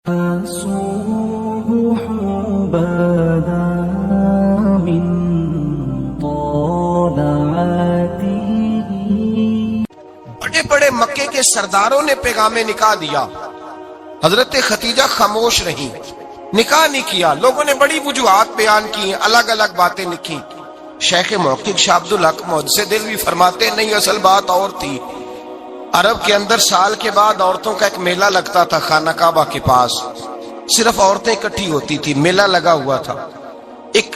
الصبح بدا من طلعته بڑے بڑے مکے کے سرداروں نے پیغام نکاح دیا، حضرت خدیجہ خاموش رہیں، نکاح نہیں کیا۔ لوگوں نے بڑی وجوہات بیان کی، الگ الگ باتیں لکھی۔ شیخ محقق شاہ عبدالحق محدث دہلوی فرماتے نہیں، اصل بات اور تھی۔ عرب کے اندر سال کے بعد عورتوں کا ایک میلہ لگتا تھا خانہ کعبہ کے پاس، صرف عورتیں اکٹھی ہوتی تھی، میلہ لگا ہوا تھا۔ ایک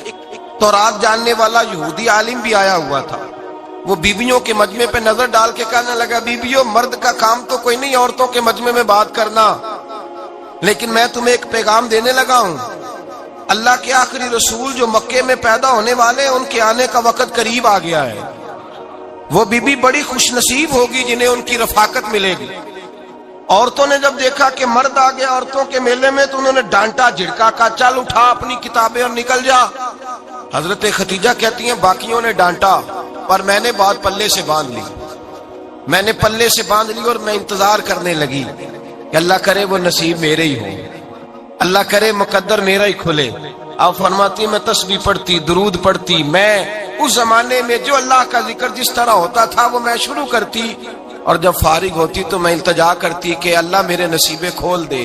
تورات جاننے والا یہودی عالم بھی آیا ہوا تھا، وہ بیویوں کے مجمع پہ نظر ڈال کے کہنے لگا، بیویوں مرد کا کام تو کوئی نہیں عورتوں کے مجمع میں بات کرنا، لیکن میں تمہیں ایک پیغام دینے لگا ہوں۔ اللہ کے آخری رسول جو مکے میں پیدا ہونے والے ہیں، ان کے آنے کا وقت قریب آ گیا ہے۔ وہ بیوی بڑی خوش نصیب ہوگی جنہیں ان کی رفاقت ملے گی۔ عورتوں نے جب دیکھا کہ مرد آ گیا عورتوں کے میلے میں، تو انہوں نے ڈانٹا جھڑکا، کہا چل اٹھا اپنی کتابیں اور نکل جا۔ حضرت خدیجہ کہتی ہیں باقیوں نے ڈانٹا، پر میں نے بات پلے سے باندھ لی، میں نے پلے سے باندھ لی، اور میں انتظار کرنے لگی کہ اللہ کرے وہ نصیب میرے ہی ہو، اللہ کرے مقدر میرا ہی کھلے۔ آپ فرماتی میں تسبیح پڑھتی، درود پڑھتی، میں اس زمانے میں جو اللہ کا ذکر جس طرح ہوتا تھا وہ میں شروع کرتی، اور جب فارغ ہوتی تو میں التجا کرتی کہ اللہ میرے نصیبے کھول دے۔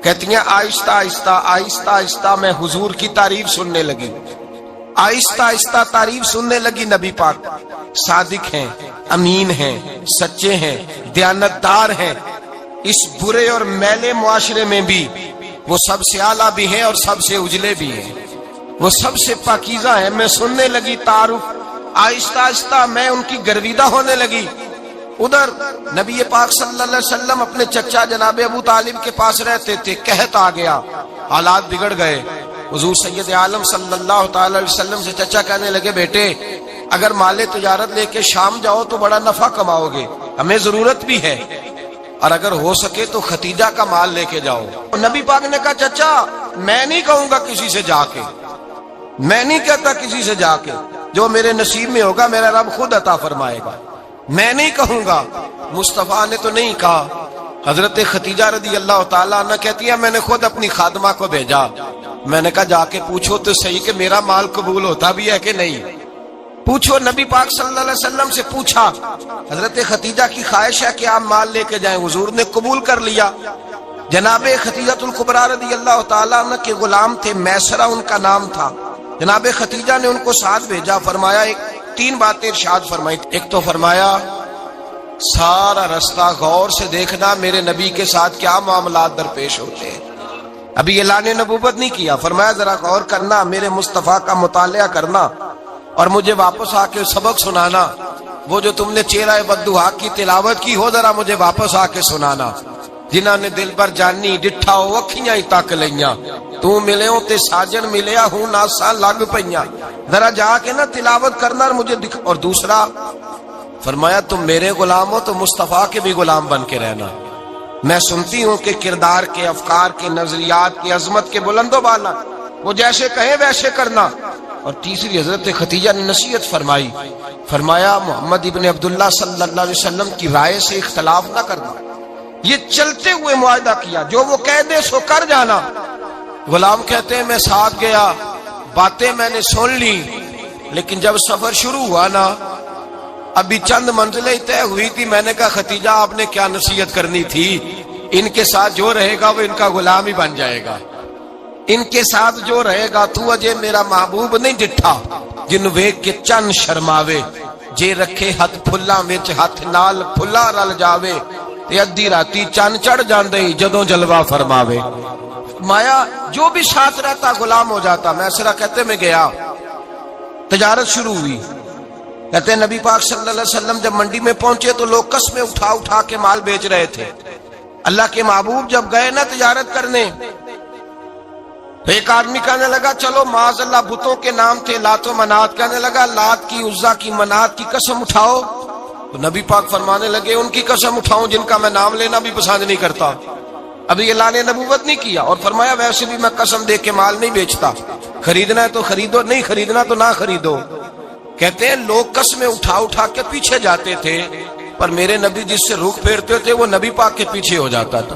کہتی ہیں آہستہ آہستہ آہستہ آہستہ میں حضور کی تعریف سننے لگی، آہستہ آہستہ تعریف سننے لگی۔ نبی پاک صادق ہیں، امین ہیں، سچے ہیں، دیانتدار ہیں، اس برے اور میلے معاشرے میں بھی وہ سب سے اعلیٰ بھی ہیں اور سب سے اجلے بھی ہیں، وہ سب سے پاکیزہ ہیں۔ میں سننے لگی تعارف، آہستہ آہستہ میں ان کی گرویدہ ہونے لگی۔ ادھر نبی پاک صلی اللہ علیہ وسلم اپنے چچا جناب ابو طالب کے پاس رہتے تھے، قحط آ گیا، حالات بگڑ گئے۔ حضور سید عالم صلی اللہ تعالی علیہ وسلم سے چچا کہنے لگے، بیٹے اگر مال تجارت لے کے شام جاؤ تو بڑا نفع کماؤ گے، ہمیں ضرورت بھی ہے، اور اگر ہو سکے تو ختیجہ کا مال لے کے جاؤ۔ نبی پاک نے کہا چچا میں نہیں کہوں گا کسی سے جا کے، میں نہیں کہتا کسی سے جا کے، جو میرے نصیب میں ہوگا میرا رب خود عطا فرمائے گا، میں نہیں کہوں گا۔ مصطفیٰ نے تو نہیں کہا۔ حضرت خدیجہ رضی اللہ تعالیٰ عنہ کہتی ہے میں نے خود اپنی خادمہ کو بھیجا، میں نے کہا جا کے پوچھو تو صحیح کہ میرا مال قبول ہوتا بھی ہے کہ نہیں، پوچھو۔ نبی پاک صلی اللہ علیہ وسلم سے پوچھا، حضرت خدیجہ کی خواہش ہے کہ آپ مال لے کے جائیں، حضور نے قبول کر لیا۔ جناب خدیجہ الکبریٰ رضی اللہ تعالیٰ عنہ کے غلام تھے، میسرہ ان کا نام تھا۔ جناب خدیجہ نے ان کو ساتھ بھیجا، فرمایا تین باتیں ارشاد فرمائی۔ ایک تو فرمایا سارا رستہ غور سے دیکھنا میرے نبی کے ساتھ کیا معاملات درپیش ہوتے ہیں۔ ابھی اعلان نبوت نہیں کیا، فرمایا ذرا غور کرنا، میرے مصطفیٰ کا مطالعہ کرنا، اور مجھے واپس آ کے سبق سنانا۔ وہ جو تم نے چہرہ بددعا کی تلاوت کی ہو ذرا مجھے واپس آ کے سنانا۔ جنہاں نے دل پر جانی ڈٹھا ہو اکھیاں ہی تک لیاں، تو ملے ہو تے ساجن ملیا ہوں ناساں لگ پئیاں، ذرا جا کے نا تلاوت کرنا اور مجھے دکھ۔ اور دوسرا فرمایا تم میرے غلام ہو تو مصطفیٰ کے بھی غلام بن کے رہنا، میں سنتی ہوں کہ کردار کے، افکار کے، نظریات کی، عظمت کے بلند و بالا، وہ جیسے کہیں ویسے کرنا۔ اور تیسری حضرت خدیجہ نے نصیحت فرمائی، فرمایا محمد ابن عبداللہ صلی اللہ علیہ وسلم کی رائے سے اختلاف نہ کرنا۔ یہ چلتے ہوئے معاہدہ کیا، جو وہ کہہ دے سو کر جانا۔ غلام کہتے ہیں میں ساتھ گیا، باتیں میں نے سن لی، لیکن جب سفر شروع ہوا نا، ابھی چند منزلیں طے ہوئی تھی، میں نے کہا خدیجہ آپ نے کیا نصیحت کرنی تھی، ان کے ساتھ جو رہے گا وہ ان کا غلام ہی بن جائے گا، ان کے ساتھ جو رہے گا تو اجے میرا محبوب نہیں ڈٹھا جن ویکھ کے چن شرماوے، جے رکھے ہاتھ پھلاں وچ ہاتھ نال پھلا رل جاوے، تے ادھی راتی چن چڑھ جاندے جدوں جلوہ فرماوے۔ مایا جو بھی ساتھ رہتا غلام ہو جاتا۔ میسرہ کہتے میں گیا، تجارت شروع ہوئی۔ کہتے ہیں نبی پاک صلی اللہ علیہ وسلم جب منڈی میں پہنچے تو لوگ قسمیں اٹھا اٹھا کے مال بیچ رہے تھے۔ اللہ کے محبوب جب گئے نا تجارت کرنے، تو ایک آدمی کہنے لگا چلو معاذ اللہ بتوں کے نام تھے لات و منات، کہنے لگا لات کی، عزا کی، منات کی قسم اٹھاؤ۔ تو نبی پاک فرمانے لگے ان کی قسم اٹھاؤں جن کا میں نام لینا بھی پسند نہیں کرتا۔ ابھی اعلان نبوت نہیں کیا، اور فرمایا ویسے بھی میں قسم دے کے مال نہیں بیچتا، خریدنا ہے تو خریدو، نہیں خریدنا تو نہ خریدو۔ کہتے ہیں لوگ قسمیں اٹھا اٹھا کے پیچھے جاتے تھے، پر میرے نبی جس سے رخ پھیرتے تھے وہ نبی پاک کے پیچھے ہو جاتا تھا۔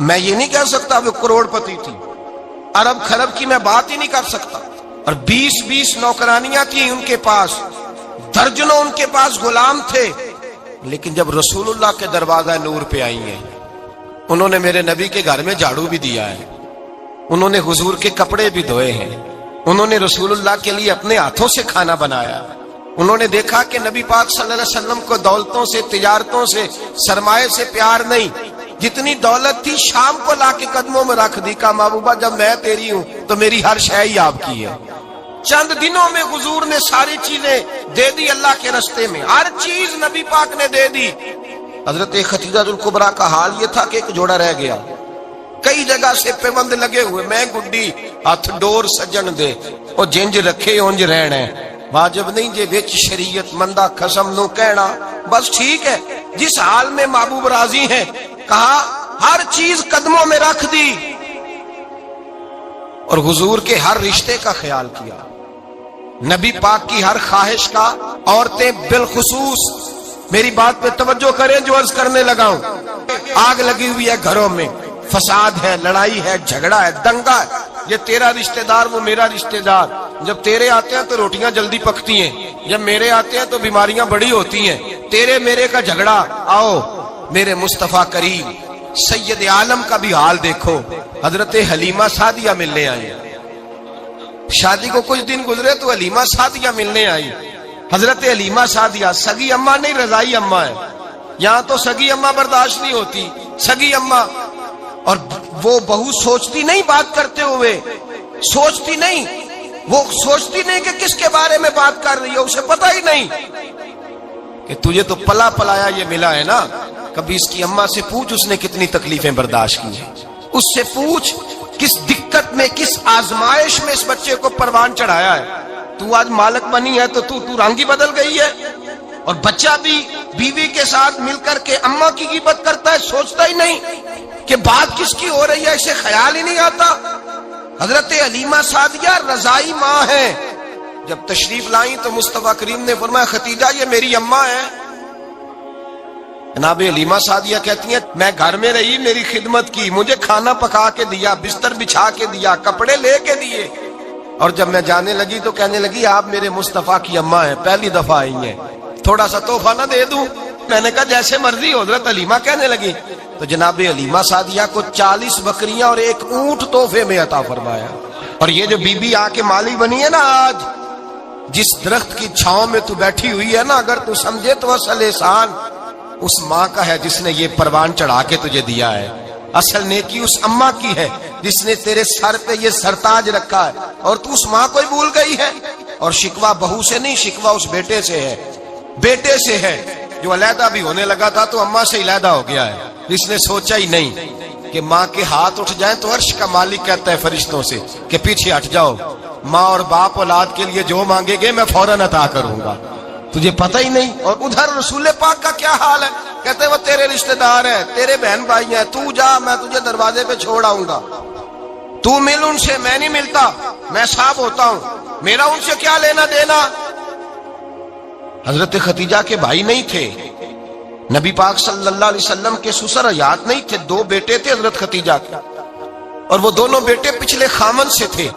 میں یہ نہیں کہہ سکتا وہ کروڑپتی تھی، ارب خرب کی میں بات ہی نہیں کر سکتا، اور 20 نوکرانیاں تھیں ان کے پاس، درجنوں ان کے پاس غلام تھے، لیکن جب رسول اللہ کے دروازہ نور پہ آئی ہیں، انہوں نے میرے نبی کے گھر میں جھاڑو بھی دیا ہے، انہوں نے حضور کے کپڑے بھی دھوئے ہیں، انہوں نے رسول اللہ کے لیے اپنے ہاتھوں سے کھانا بنایا، انہوں نے دیکھا کہ نبی پاک صلی اللہ علیہ وسلم کو دولتوں سے، تجارتوں سے، سرمایے سے پیار نہیں، جتنی دولت تھی شام کو لا کے قدموں میں رکھ دی، کہا محبوبہ جب میں تیری ہوں تو میری ہر شے ہی آپ کی ہے۔ چند دنوں میں حضور نے ساری چیزیں دے دی اللہ کے رستے میں، ہر چیز نبی پاک نے دے دی۔ حضرت خدیجہ الکبریٰ کا حال یہ تھا کہ ایک جوڑا رہ گیا، کئی جگہ سے پیوند لگے ہوئے، میں گڈی ہاتھ ڈور سجن دے، او جنج رکھے اونج رہنا ہے، واجب نہیں جے وچ شریعت مندہ قسم نو کہنا، بس ٹھیک ہے جس حال میں محبوب راضی ہیں، کہا ہر چیز قدموں میں رکھ دی، اور حضور کے ہر رشتے کا خیال کیا، نبی پاک کی ہر خواہش کا، عورتیں بالخصوص میری بات پہ توجہ کریں جو عرض کرنے لگا ہوں، آگ لگی ہوئی ہے گھروں میں، فساد ہے، لڑائی ہے، جھگڑا ہے، دنگا ہے، یہ تیرا رشتہ دار وہ میرا رشتہ دار، جب تیرے آتے ہیں تو روٹیاں جلدی پکتی ہیں، جب میرے آتے ہیں تو بیماریاں بڑی ہوتی ہیں، تیرے میرے کا جھگڑا، آؤ میرے مصطفیٰ کریم سید عالم کا بھی حال دیکھو، حضرت حلیمہ سعدیہ ملنے آئی، شادی کو کچھ دن گزرے تو حلیمہ سعدیہ ملنے آئی، حضرت حلیمہ سعدیہ سگی اماں نہیں رضائی اماں ہے، یہاں تو سگی اماں برداشت نہیں ہوتی، سگی اماں، اور وہ بہو سوچتی نہیں بات کرتے ہوئے، سوچتی نہیں، وہ سوچتی نہیں کہ کس کے بارے میں بات کر رہی ہے، اسے پتہ ہی نہیں کہ تجھے تو پلا پلایا یہ ملا ہے نا، کبھی اس کی اماں سے پوچھ اس نے کتنی تکلیفیں برداشت کی ہیں، اس سے پوچھ کس دقت میں، کس آزمائش میں اس بچے کو پروان چڑھایا ہے، تو آج مالک بنی ہے تو رنگ ہی بدل گئی ہے، اور بچہ بھی بیوی کے ساتھ مل کر کے اماں کی غیبت کرتا ہے، سوچتا ہی نہیں کہ بات کس کی ہو رہی ہے، اسے خیال ہی نہیں آتا۔ حضرت حلیمہ سعدیہ رضائی ماں ہے، جب تشریف لائیں تو مصطفیٰ کریم نے فرمایا خدیجہ یہ میری اماں ہے، جناب حلیمہ سعدیہ کہتی ہیں میں گھر میں رہی، میری خدمت کی، مجھے کھانا پکا کے دیا، بستر بچھا کے دیا، کپڑے لے کے دیے، اور جب میں جانے لگی تو کہنے لگی آپ میرے مصطفیٰ کی اماں ہیں، پہلی دفعہ آئی ہیں، تھوڑا سا تحفہ نہ دے دوں؟ میں نے کہا جیسے مرضی ہو، حضرت حلیمہ کہنے لگی، تو جناب حلیمہ سعدیہ کو 40 بکریاں اور 1 اونٹ تحفے میں عطا فرمایا، اور یہ جو بی بی آ کے مالی بنی ہے نا آج، جس درخت کی چھاؤں میں تو بیٹھی ہوئی ہے نا، اگر تو سمجھے تو اصل احسان اس ماں کا ہے جس نے یہ پروان چڑھا کے تجھے دیا ہے، اصل نیکی اس اماں کی ہے جس نے تیرے سر پہ یہ سرتاج رکھا ہے، اور تو اس ماں کو ہی بھول گئی ہے، اور شکوہ بہو سے نہیں، شکوہ اس بیٹے سے ہے، بیٹے سے ہے جو علیحدہ بھی ہونے لگا تھا تو اماں سے علیحدہ ہو گیا ہے، جس نے سوچا ہی نہیں کہ ماں کے ہاتھ اٹھ جائیں تو عرش کا مالک کہتا ہے فرشتوں سے کہ پیچھے ہٹ جاؤ، ماں اور باپ اولاد کے لیے جو مانگے گے میں فوراً عطا کروں گا، تجھے پتہ ہی نہیں۔ اور ادھر رسول پاک کا کیا حال ہے، کہتے ہیں وہ تیرے رشتہ دار ہیں، تیرے بہن بھائی ہیں، تو جا میں تجھے دروازے پہ چھوڑ آؤں گا، تو مل ان سے، میں نہیں ملتا، میں صاحب ہوتا ہوں، میرا ان سے کیا لینا دینا۔ حضرت خدیجہ کے بھائی نہیں تھے، نبی پاک صلی اللہ علیہ وسلم کے سسر حیات نہیں تھے، 2 بیٹے تھے حضرت خدیجہ کے، اور وہ دونوں بیٹے پچھلے خامن سے تھے۔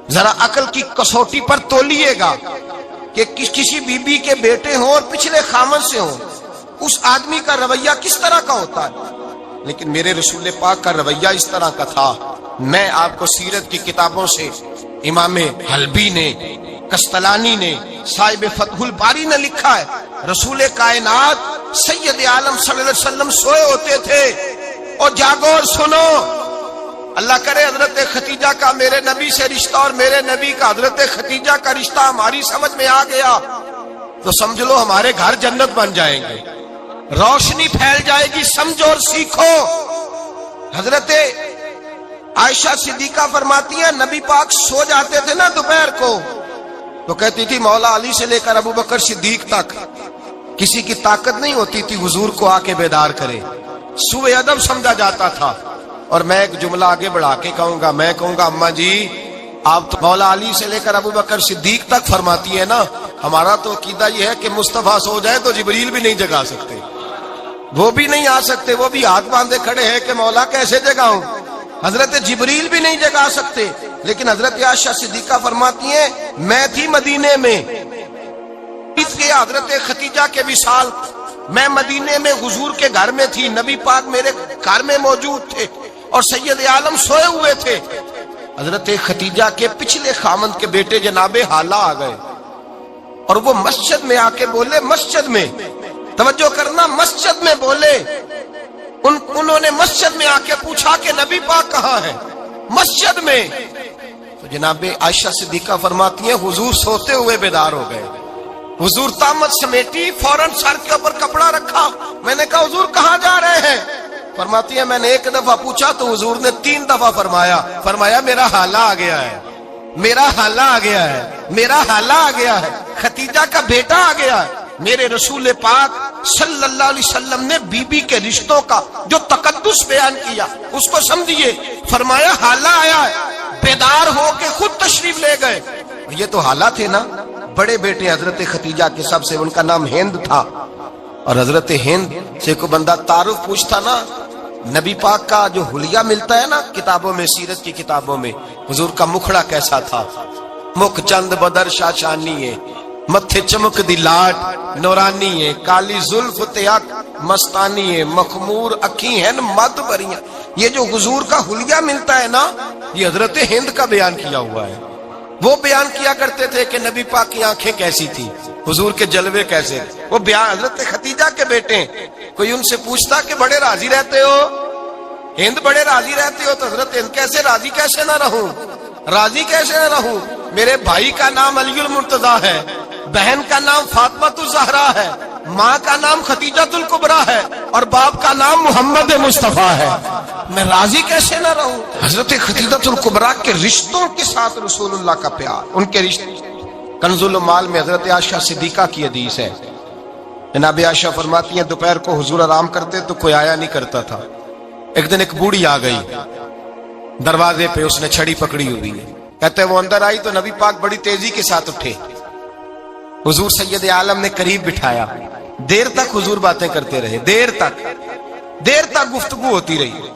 ذرا عقل کی کسوٹی پر تولیے گا کہ کسی بی بی کے بیٹے ہوں اور پچھلے خامن سے ہوں، اس آدمی کا رویہ کس طرح کا ہوتا ہے، لیکن میرے رسول پاک کا رویہ اس طرح کا تھا۔ میں آپ کو سیرت کی کتابوں سے امام حلبی نے، کستلانی نے، صاحب فتح الباری نے لکھا ہے، رسول کائنات سید عالم صلی اللہ علیہ وسلم سوئے ہوتے تھے، اور جاگو اور سنو، اللہ کرے حضرت خدیجہ کا میرے نبی سے رشتہ اور میرے نبی کا حضرت خدیجہ کا رشتہ ہماری سمجھ میں آ گیا تو سمجھ لو ہمارے گھر جنت بن جائیں گے، روشنی پھیل جائے گی، سمجھو اور سیکھو۔ حضرت عائشہ صدیقہ فرماتی ہیں نبی پاک سو جاتے تھے نا دوپہر کو تو کہتی تھی مولا علی سے لے کر ابو بکر صدیق تک کسی کی طاقت نہیں ہوتی تھی حضور کو آ کے بیدار کرے، سوء ادب سمجھا جاتا تھا۔ اور میں ایک جملہ آگے بڑھا کے کہوں گا، میں کہوں گا اماں جی آپ تو مولا علی سے لے کر ابو بکر صدیق تک فرماتی ہے نا، ہمارا تو عقیدہ یہ ہے کہ مصطفیٰ سو جائے تو جبریل بھی نہیں جگا سکتے، وہ بھی نہیں آ سکتے، وہ بھی ہاتھ باندھے کھڑے ہیں کہ مولا کیسے جگاؤں۔ حضرت جبریل بھی نہیں جگا سکتے، لیکن حضرت عائشہ صدیقہ فرماتی ہیں میں تھی مدینے میں، اس کے حضرت ختیجہ کے وصال، میں مدینے میں حضور کے گھر میں تھی، نبی پاک میرے گھر میں موجود تھے اور سید عالم سوئے ہوئے تھے۔ حضرت ختیجہ کے پچھلے خامند کے بیٹے جناب حالہ آ گئے اور وہ مسجد میں آ کے بولے، مسجد میں توجہ کرنا، مسجد میں بولے، انہوں نے مسجد میں آ کے پوچھا کہ نبی پاک کہاں ہے، مسجد میں۔ تو جناب عائشہ صدیقہ فرماتی ہیں حضور سوتے ہوئے بیدار ہو گئے، حضور طامت سمیٹی، فوراً سر کے اوپر کپڑا رکھا، میں نے کہا حضور کہاں جا رہے ہیں؟ فرماتی ہے میں نے ایک دفعہ پوچھا تو حضور نے 3 دفعہ فرمایا میرا حالہ آ گیا ہے، میرا حالہ آ گیا ہے، میرا حالہ آ گیا ہے، ختیجہ کا بیٹا آ گیا ہے۔ میرے رسول پاک صلی اللہ علیہ وسلم نے بی بی کے رشتوں کا جو تقدس بیان کیا اس کو سمجھیے، فرمایا حالہ آیا ہے، بیدار ہو کے خود تشریف لے گئے۔ یہ تو حالہ تھے نا، بڑے بیٹے حضرت ختیجہ کے، سب سے ان کا نام ہند تھا، اور حضرت ہند سے کو بندہ تعارف پوچھتا نا، نبی پاک کا جو حلیہ ملتا ہے نا کتابوں میں، سیرت کی کتابوں میں، حضور کا مکھڑا کیسا تھا، مکھ چند بدر شاشانی ہے، متھے چمک دی لاٹ نورانی ہے، کالی زلف تیاک مستانی ہے، مخمور اکھی ہیں مد بریاں۔ یہ جو حضور کا حلیہ ملتا ہے نا، یہ حضرت ہند کا بیان کیا ہوا ہے۔ وہ بیان کیا کرتے تھے کہ نبی پاک کی آنکھیں کیسی تھی، حضور کے جلوے کیسے، وہ بیان حضرت ختیجہ کے بیٹے ہیں۔ کوئی ان سے پوچھتا کہ بڑے راضی رہتے ہو ہند، بڑے راضی رہتے ہو، تو حضرت ہند کیسے راضی کیسے نہ رہوں، راضی کیسے نہ رہوں، میرے بھائی کا نام علی المرتضیٰ ہے، بہن کا نام فاطمۃ الزہرا ہے، ماں کا نام ختیجۃ الکبریٰ ہے، اور باپ کا نام محمد مصطفیٰ ہے، میں راضی کیسے نہ رہوں۔ حضرت ختیجۃ الکبریٰ کے رشتوں کے ساتھ رسول اللہ کا پیار، ان کے رشتے۔ کنز المال میں حضرت عائشہ صدیقہ کی حدیث ہے، جناب عائشہ فرماتی ہیں دوپہر کو حضور آرام کرتے تو کوئی آیا نہیں کرتا تھا، ایک دن ایک بوڑھی آ گئی دروازے پہ، اس نے چھڑی پکڑی ہوئی ہے، کہتے وہ اندر آئی تو نبی پاک بڑی تیزی کے ساتھ اٹھے، حضور سید عالم نے قریب بٹھایا، دیر تک حضور باتیں کرتے رہے، دیر تک گفتگو ہوتی رہی۔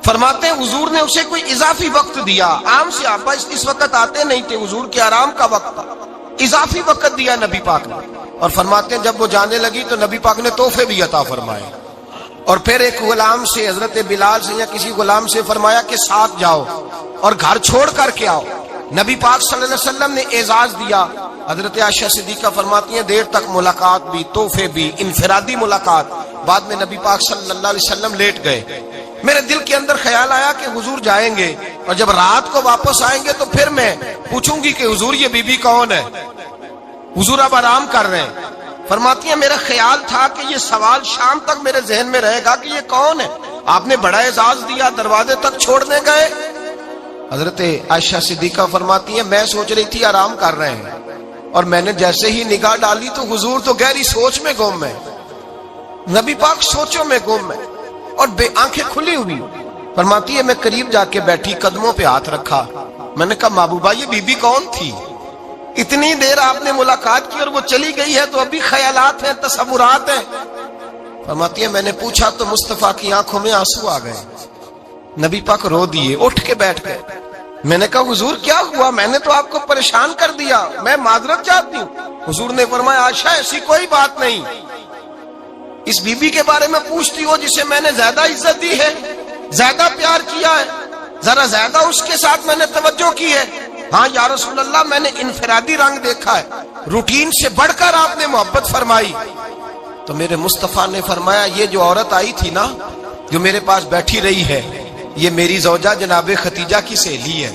فرماتے ہیں حضور نے اسے کوئی اضافی وقت دیا، عام صحابہ اس وقت آتے نہیں تھے، حضور کے آرام کا وقت تھا، اضافی وقت دیا نبی پاک نے، اور فرماتے ہیں جب وہ جانے لگی تو نبی پاک نے تحفے بھی عطا فرمائے، اور پھر ایک غلام سے، حضرت بلال سے یا کسی غلام سے فرمایا کہ ساتھ جاؤ اور گھر چھوڑ کر کے آؤ۔ نبی پاک صلی اللہ علیہ وسلم نے اعزاز دیا۔ حضرت عائشہ صدیقہ فرماتی ہیں دیر تک ملاقات بھی، تحفے بھی، انفرادی ملاقات۔ بعد میں نبی پاک صلی اللہ علیہ وسلم لیٹ گئے، میرے دل کے اندر خیال آیا کہ حضور جائیں گے اور جب رات کو واپس آئیں گے تو پھر میں پوچھوں گی کہ حضور یہ بی بی کون ہے، حضور اب آرام کر رہے ہیں۔ فرماتی ہیں میرا خیال تھا کہ یہ سوال شام تک میرے ذہن میں رہے گا کہ یہ کون ہے، آپ نے بڑا اعزاز دیا، دروازے تک چھوڑنے گئے۔ حضرت عائشہ صدیقہ فرماتی ہیں میں سوچ رہی تھی آرام کر رہے ہیں، اور میں نے جیسے ہی نگاہ ڈالی تو حضور تو گہری سوچ میں گم ہے، نبی پاک سوچوں میں گم ہے اور بے آنکھیں کھلی ہوئی۔ فرماتی ہے میں قریب جا کے بیٹھی، قدموں پہ ہاتھ رکھا، میں نے کہا محبوبہ یہ بی بی کون تھی، اتنی دیر آپ نے ملاقات کی اور وہ چلی گئی ہے تو ابھی خیالات ہیں، تصورات ہیں۔ فرماتی ہے میں نے پوچھا تو مصطفیٰ کی آنکھوں میں آنسو آ گئے، نبی پاک رو دیے، اٹھ کے بیٹھ گئے۔ میں نے کہا حضور کیا ہوا، میں نے تو آپ کو پریشان کر دیا، میں معذرت چاہتی ہوں۔ حضور نے فرمایا عائشہ ایسی کوئی بات نہیں، اس بی بی کے بارے میں پوچھتی ہو جسے میں نے زیادہ عزت دی ہے، زیادہ پیار کیا ہے، ذرا زیادہ اس کے ساتھ میں نے توجہ کی ہے۔ ہاں یا رسول اللہ میں نے انفرادی رنگ دیکھا ہے، روٹین سے بڑھ کر آپ نے محبت فرمائی۔ تو میرے مصطفیٰ نے فرمایا یہ جو عورت آئی تھی نا، جو میرے پاس بیٹھی رہی ہے، یہ میری زوجہ جناب ختیجہ کی سہیلی ہے،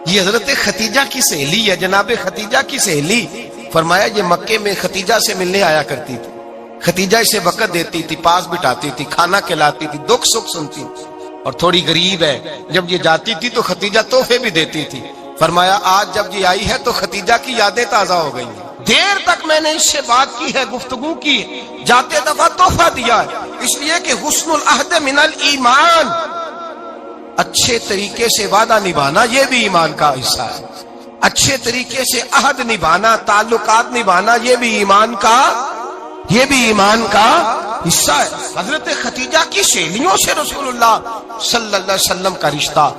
یہ حضرت ختیجہ کی سہیلی ہے، جناب ختیجہ کی سہیلی۔ فرمایا یہ مکے میں ختیجہ سے ملنے آیا کرتی تھی، ختیجہ اسے وقت دیتی تھی، پاس بٹھاتی تھی، کھانا کھلاتی تھی، دکھ سکھ سنتی تھی، اور تھوڑی غریب ہے، جب یہ جاتی تھی تو ختیجہ تحفے بھی دیتی تھی۔ فرمایا آج جب یہ آئی ہے تو ختیجہ کی یادیں تازہ ہو گئی ہیں، دیر تک میں نے اس سے بات کی ہے، گفتگو کی، جاتے دفعہ تحفہ دیا ہے، اس لیے کہ حسن العہد من الایمان، اچھے طریقے سے وعدہ نبھانا یہ بھی ایمان کا حصہ ہے، اچھے طریقے سے عہد نبھانا، تعلقات نبھانا یہ بھی ایمان کا یہ بھی ایمان کا حصہ ہے۔ حضرت خدیجہ کی سہیلیوں سے رسول اللہ صلی اللہ علیہ وسلم کا رشتہ